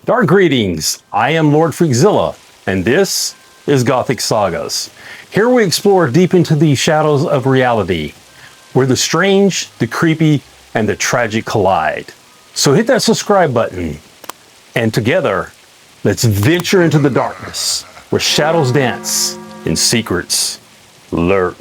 Dark greetings, I am Lord Freakzilla, and this is Gothic Sagas. Here we explore deep into the shadows of reality, where the strange, the creepy, and the tragic collide. So hit that subscribe button, and together, let's venture into the darkness, where shadows dance and secrets lurk.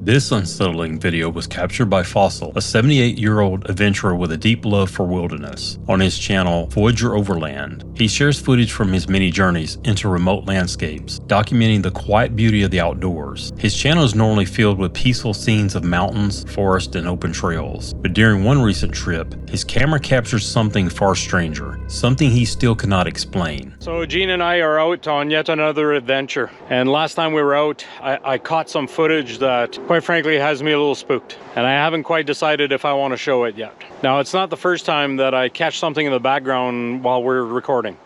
This unsettling video was captured by Fossil, a 78-year-old adventurer with a deep love for wilderness. On his channel, Voyager Overland, he shares footage from his many journeys into remote landscapes, documenting the quiet beauty of the outdoors. His channel is normally filled with peaceful scenes of mountains, forest, and open trails. But during one recent trip, his camera captured something far stranger, something he still cannot explain. So Gene and I are out on yet another adventure. And last time we were out, I caught some footage that, quite frankly, has me a little spooked. And I haven't quite decided if I want to show it yet. Now, it's not the first time that I catch something in the background while we're recording.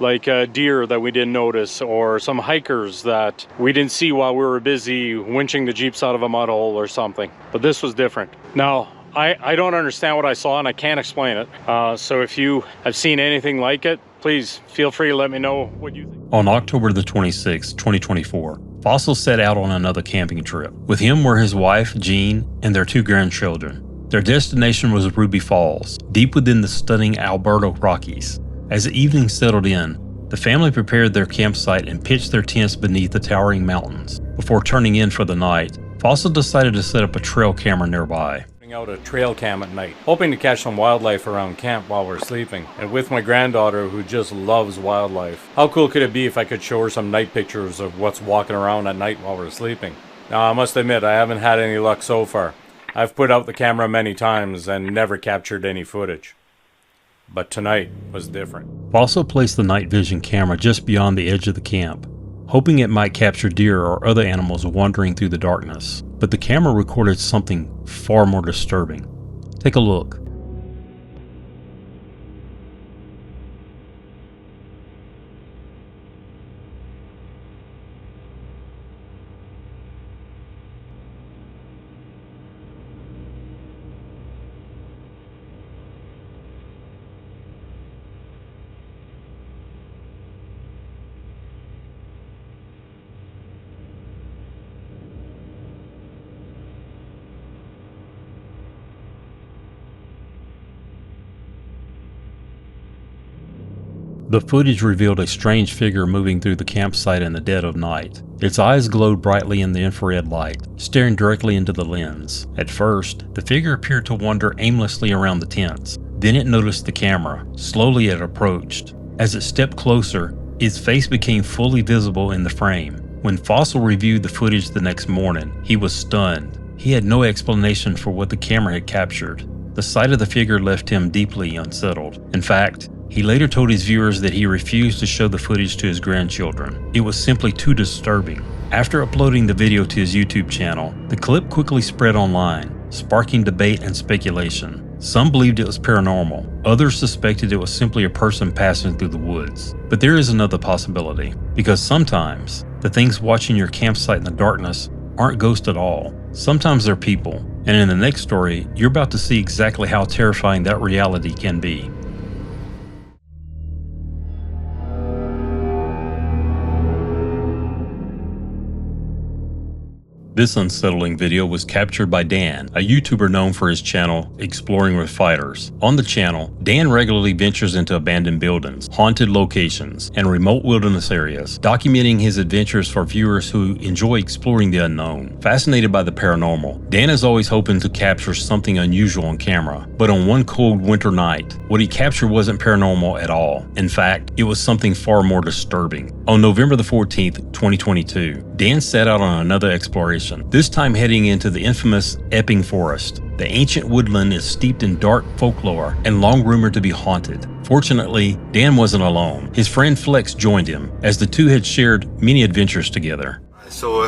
Like a deer that we didn't notice, or some hikers that we didn't see while we were busy winching the Jeeps out of a mud hole or something. But this was different. Now, I don't understand what I saw and I can't explain it. So if you have seen anything like it, please feel free to let me know what you think. On October the 26th, 2024, Fossil set out on another camping trip. With him were his wife, Jean, and their 2 grandchildren. Their destination was Ruby Falls, deep within the stunning Alberta Rockies. As the evening settled in, the family prepared their campsite and pitched their tents beneath the towering mountains. Before turning in for the night, Fossil decided to set up a trail camera nearby. Out a trail cam at night, hoping to catch some wildlife around camp while we're sleeping, and with my granddaughter who just loves wildlife. How cool could it be if I could show her some night pictures of what's walking around at night while we're sleeping? Now, I must admit, I haven't had any luck so far. I've put out the camera many times and never captured any footage. But tonight was different. Fossil placed the night vision camera just beyond the edge of the camp, hoping it might capture deer or other animals wandering through the darkness. But the camera recorded something far more disturbing. Take a look. The footage revealed a strange figure moving through the campsite in the dead of night. Its eyes glowed brightly in the infrared light, staring directly into the lens. At first, the figure appeared to wander aimlessly around the tents. Then it noticed the camera. Slowly it approached. As it stepped closer, its face became fully visible in the frame. When Fossil reviewed the footage the next morning, he was stunned. He had no explanation for what the camera had captured. The sight of the figure left him deeply unsettled. In fact, he later told his viewers that he refused to show the footage to his grandchildren. It was simply too disturbing. After uploading the video to his YouTube channel, the clip quickly spread online, sparking debate and speculation. Some believed it was paranormal. Others suspected it was simply a person passing through the woods. But there is another possibility, because sometimes the things watching your campsite in the darkness aren't ghosts at all. Sometimes they're people. And in the next story, you're about to see exactly how terrifying that reality can be. This unsettling video was captured by Dan, a YouTuber known for his channel Exploring with Fighters. On the channel, Dan regularly ventures into abandoned buildings, haunted locations, and remote wilderness areas, documenting his adventures for viewers who enjoy exploring the unknown. Fascinated by the paranormal, Dan is always hoping to capture something unusual on camera. But on one cold winter night, what he captured wasn't paranormal at all. In fact, it was something far more disturbing. On November the 14th, 2022, Dan set out on another exploration, this time heading into the infamous Epping Forest. The ancient woodland is steeped in dark folklore and long rumored to be haunted. Fortunately, Dan wasn't alone. His friend Flex joined him, as the two had shared many adventures together. So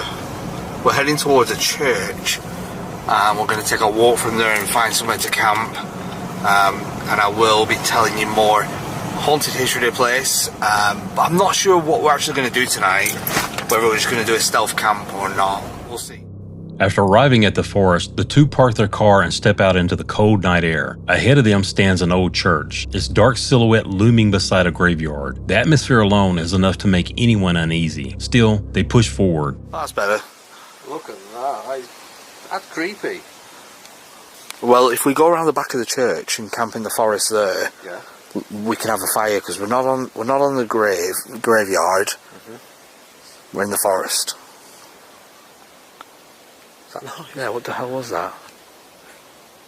we're heading towards a church We're going to take a walk from there and find somewhere to camp. And I will be telling you more haunted history of the place. But I'm not sure what we're actually going to do tonight. Whether we're just going to do a stealth camp or not. We'll see. After arriving at the forest, the two park their car and step out into the cold night air. Ahead of them stands an old church, its dark silhouette looming beside a graveyard. The atmosphere alone is enough to make anyone uneasy. Still, they push forward. That's better. Look at that. That's creepy. Well, if we go around the back of the church and camp in the forest there, Yeah. we can have a fire because we're not on the graveyard. We're in the forest. Is that noise? Yeah, what the hell was that?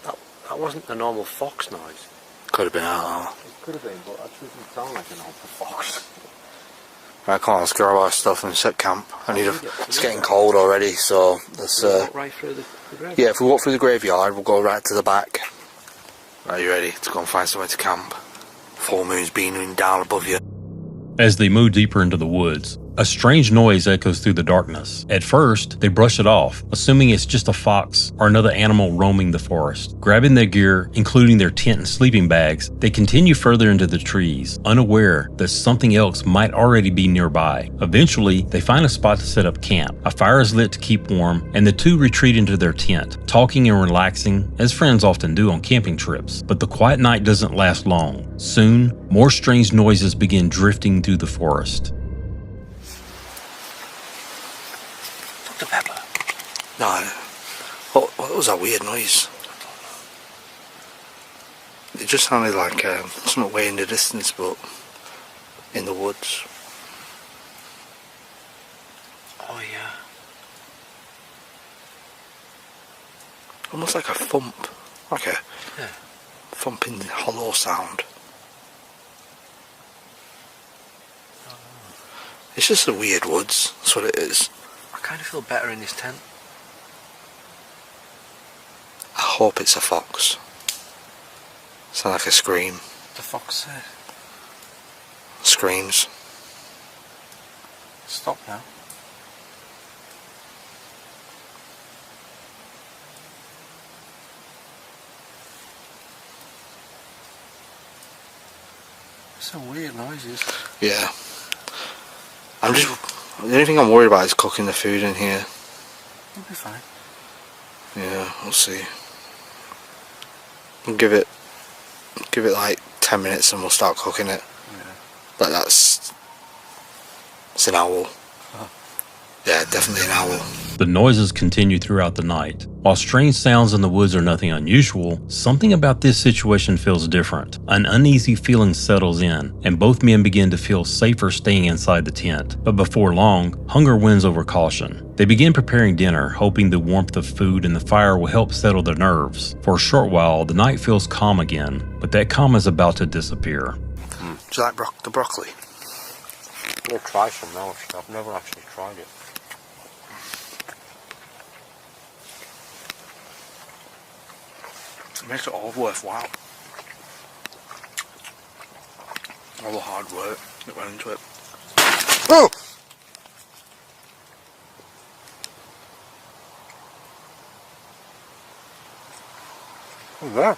That wasn't a normal fox noise. Could have been, I don't know. It could have been, but that doesn't sound like a normal fox. Right, come on, let's grab our stuff and set camp. It's getting cold already, so let's... Walk right through the graveyard. Yeah, if we walk through the graveyard, we'll go right to the back. Are you ready to go and find somewhere to camp? Full moon's beaming down above you. As they move deeper into the woods, a strange noise echoes through the darkness. At first, they brush it off, assuming it's just a fox or another animal roaming the forest. Grabbing their gear, including their tent and sleeping bags, they continue further into the trees, unaware that something else might already be nearby. Eventually, they find a spot to set up camp. A fire is lit to keep warm, and the two retreat into their tent, talking and relaxing, as friends often do on camping trips. But the quiet night doesn't last long. Soon, more strange noises begin drifting through the forest. The pepper. No. What was that weird noise? It just sounded like something way in the distance, but in the woods. Oh yeah. Almost like a thump. Like a thumping hollow sound. It's just the weird woods, that's what it is. I kind of feel better in this tent. I hope it's a fox. Sound like a scream. The fox said. Screams. Stop now. Some weird noises. Yeah. The only thing I'm worried about is cooking the food in here. It'll be fine. Yeah, we'll see. We'll give it like 10 minutes and we'll start cooking it. Yeah. But it's an owl. Oh. Yeah, definitely an owl. The noises continue throughout the night. While strange sounds in the woods are nothing unusual, something about this situation feels different. An uneasy feeling settles in, and both men begin to feel safer staying inside the tent. But before long, hunger wins over caution. They begin preparing dinner, hoping the warmth of food and the fire will help settle their nerves. For a short while, the night feels calm again, but that calm is about to disappear. Do you like the broccoli? We'll try some now. I've never actually tried it. It makes it all worthwhile. All the hard work that went into it. Oh! Oh yeah.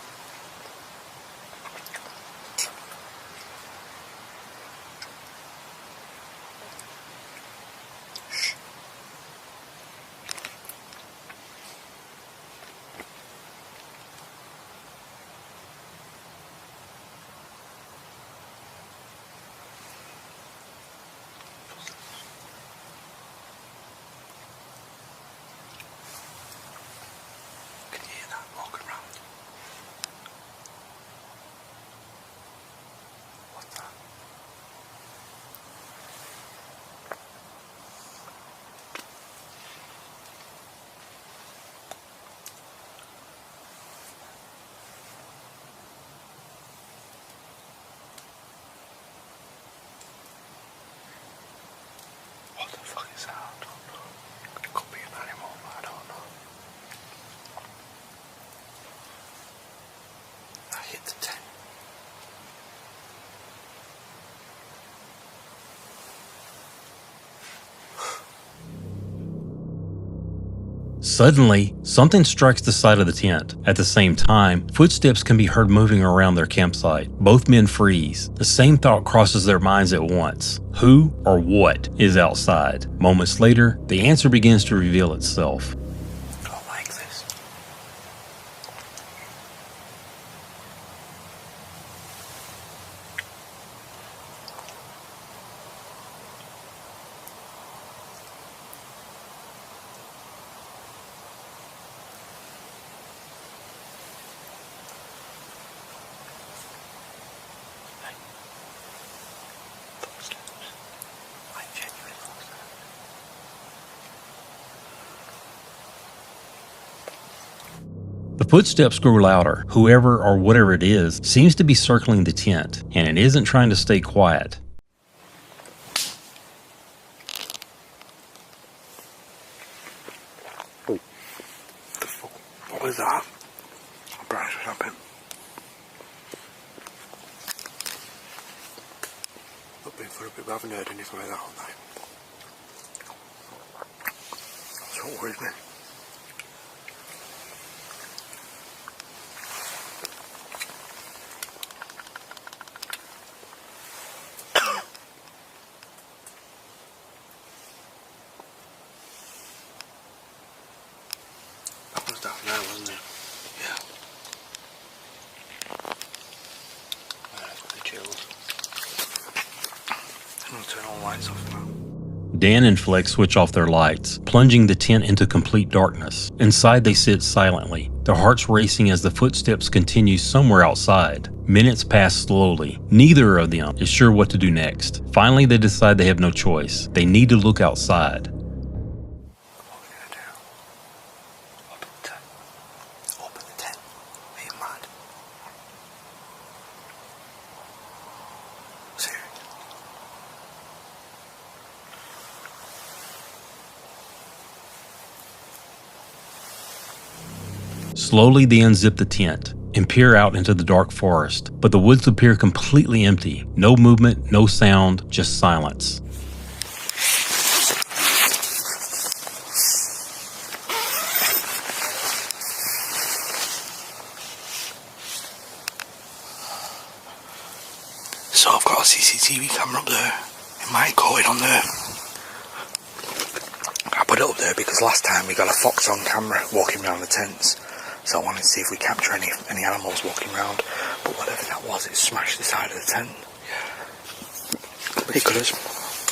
Suddenly, something strikes the side of the tent. At the same time, footsteps can be heard moving around their campsite. Both men freeze. The same thought crosses their minds at once. Who or what is outside? Moments later, the answer begins to reveal itself. I don't like this. The footsteps grow louder. Whoever or whatever it is seems to be circling the tent, and it isn't trying to stay quiet. Oh, the fuck? What was that? A branch or something? I've been for a bit, but I haven't heard anything like that all night. That's what worries me. That was down there, wasn't it? Yeah. That's got the chills. I'm gonna turn all the lights off now. Dan and Flex switch off their lights, plunging the tent into complete darkness. Inside they sit silently, their hearts racing as the footsteps continue somewhere outside. Minutes pass slowly. Neither of them is sure what to do next. Finally, they decide they have no choice. They need to look outside. What are we gonna do? Open the tent. Open the tent. Are you mad? Serious? Slowly they unzip the tent and peer out into the dark forest, but the woods appear completely empty. No movement, no sound, just silence. So I've got a CCTV camera up there. It might go in on there. I put it up there because last time we got a fox on camera walking around the tents. So I wanted to see if we capture any animals walking around. But whatever that was, it smashed the side of the tent. Yeah. It could have.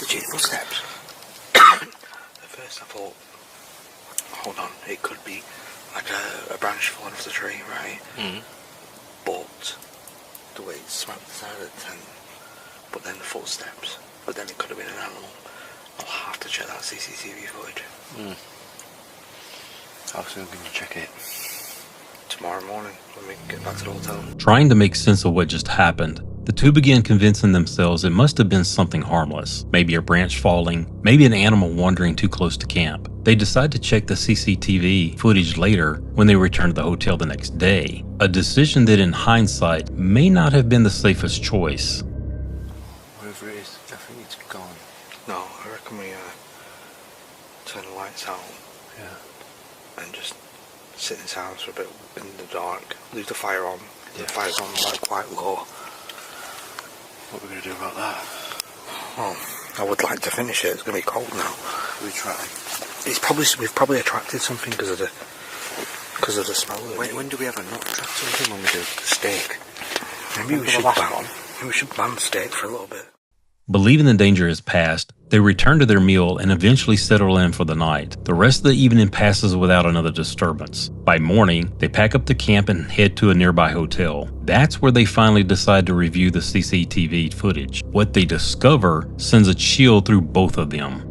Legit footsteps. At first I thought, hold on, it could be like a branch falling off the tree, right? Mm. But the way it smacked the side of the tent, but then the footsteps, but then it could have been an animal. I'll have to check that CCTV footage. Mm. How soon can you check it? Tomorrow morning, when we get back to the hotel. Trying to make sense of what just happened, the two begin convincing themselves it must have been something harmless. Maybe a branch falling, maybe an animal wandering too close to camp. They decide to check the CCTV footage later when they return to the hotel the next day. A decision that in hindsight may not have been the safest choice. Whatever it is, I think it's gone. No, I reckon we turn the lights out. Yeah. And just sit in silence for a bit in the dark. Leave the fire on. Yeah. The fire's on like quite low. What are we going to do about that? Well, I would like to finish it. It's going to be cold now. We try. We've probably attracted something because of the smell. When do we ever not attract something when we do the steak? Maybe we should ban steak for a little bit. Believing the danger is past, they return to their meal and eventually settle in for the night. The rest of the evening passes without another disturbance. By morning, they pack up the camp and head to a nearby hotel. That's where they finally decide to review the CCTV footage. What they discover sends a chill through both of them.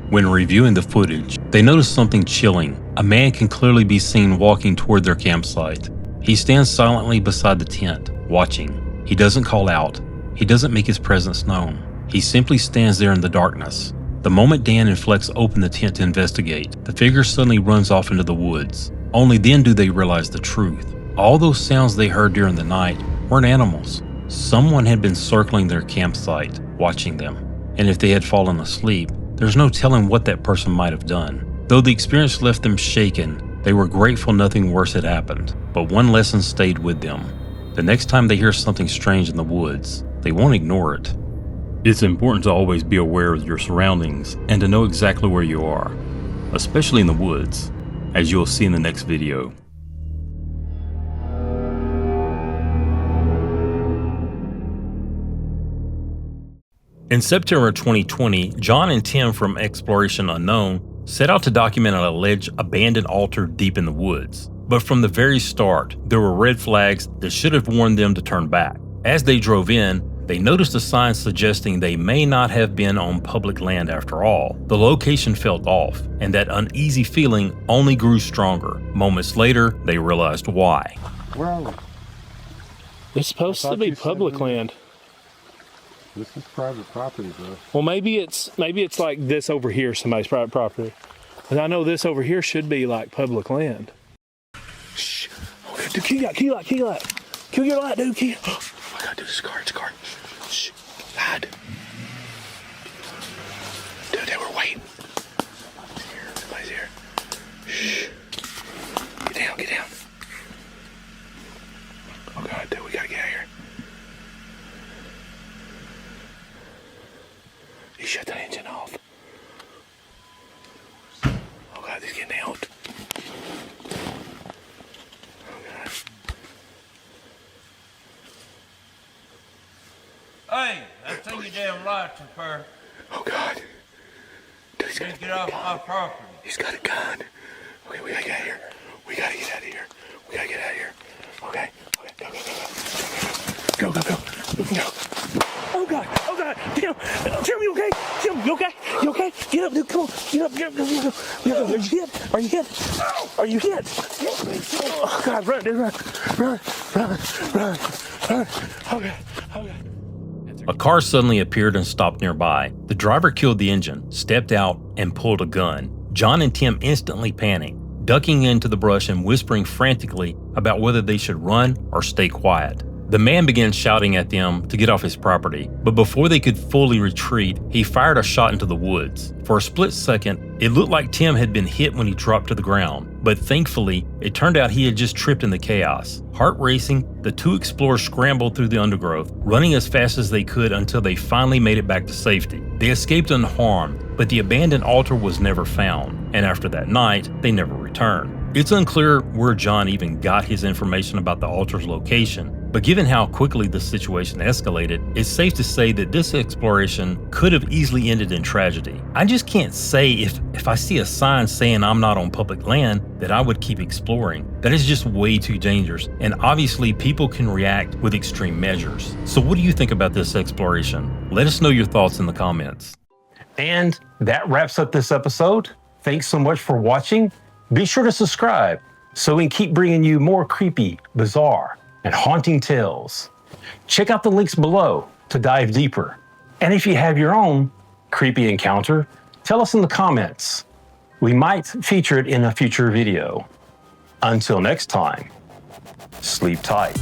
When reviewing the footage, they notice something chilling. A man can clearly be seen walking toward their campsite. He stands silently beside the tent, watching. He doesn't call out. He doesn't make his presence known. He simply stands there in the darkness. The moment Dan and Flex open the tent to investigate, the figure suddenly runs off into the woods. Only then do they realize the truth. All those sounds they heard during the night weren't animals. Someone had been circling their campsite, watching them. And if they had fallen asleep, there's no telling what that person might have done. Though the experience left them shaken, they were grateful nothing worse had happened. But one lesson stayed with them. The next time they hear something strange in the woods, they won't ignore it. It's important to always be aware of your surroundings and to know exactly where you are, especially in the woods, as you'll see in the next video. In September 2020, John and Tim from Exploration Unknown set out to document an alleged abandoned altar deep in the woods. But from the very start, there were red flags that should have warned them to turn back. As they drove in, they noticed a sign suggesting they may not have been on public land after all. The location felt off, and that uneasy feeling only grew stronger. Moments later, they realized why. Where are we? It's supposed to be public land. This is private property, bro. Well, maybe it's like this over here, somebody's private property. And I know this over here should be like public land. Shh. Okay, dude, key light. Kill your light, dude. Oh my God, dude, it's a car. Shh. Hide. Dude, they were waiting. Somebody's here. Shh. Get down. Oh God, dude, we gotta get out of here. He shut that engine off. Oh God, he's getting out. Oh God. Hey, that's taking your damn lights repair. Oh God. Dude, he's Get off my property. He's got a gun. Okay, we gotta get out of here. Okay. Go. Oh God. Tim, you okay? You okay? Get up, dude. Come on. Get up. Are you hit? Oh God, run, dude, run. Okay. A car suddenly appeared and stopped nearby. The driver killed the engine, stepped out, and pulled a gun. John and Tim instantly panicked, ducking into the brush and whispering frantically about whether they should run or stay quiet. The man began shouting at them to get off his property, but before they could fully retreat, he fired a shot into the woods. For a split second, it looked like Tim had been hit when he dropped to the ground, but thankfully, it turned out he had just tripped in the chaos. Heart racing, the two explorers scrambled through the undergrowth, running as fast as they could until they finally made it back to safety. They escaped unharmed, but the abandoned altar was never found, and after that night, they never returned. It's unclear where John even got his information about the altar's location, but given how quickly the situation escalated, it's safe to say that this exploration could have easily ended in tragedy. I just can't say if I see a sign saying I'm not on public land that I would keep exploring. That is just way too dangerous, and obviously people can react with extreme measures. So what do you think about this exploration? Let us know your thoughts in the comments. And that wraps up this episode. Thanks so much for watching. Be sure to subscribe so we can keep bringing you more creepy, bizarre, and haunting tales. Check out the links below to dive deeper. And if you have your own creepy encounter, tell us in the comments. We might feature it in a future video. Until next time, sleep tight.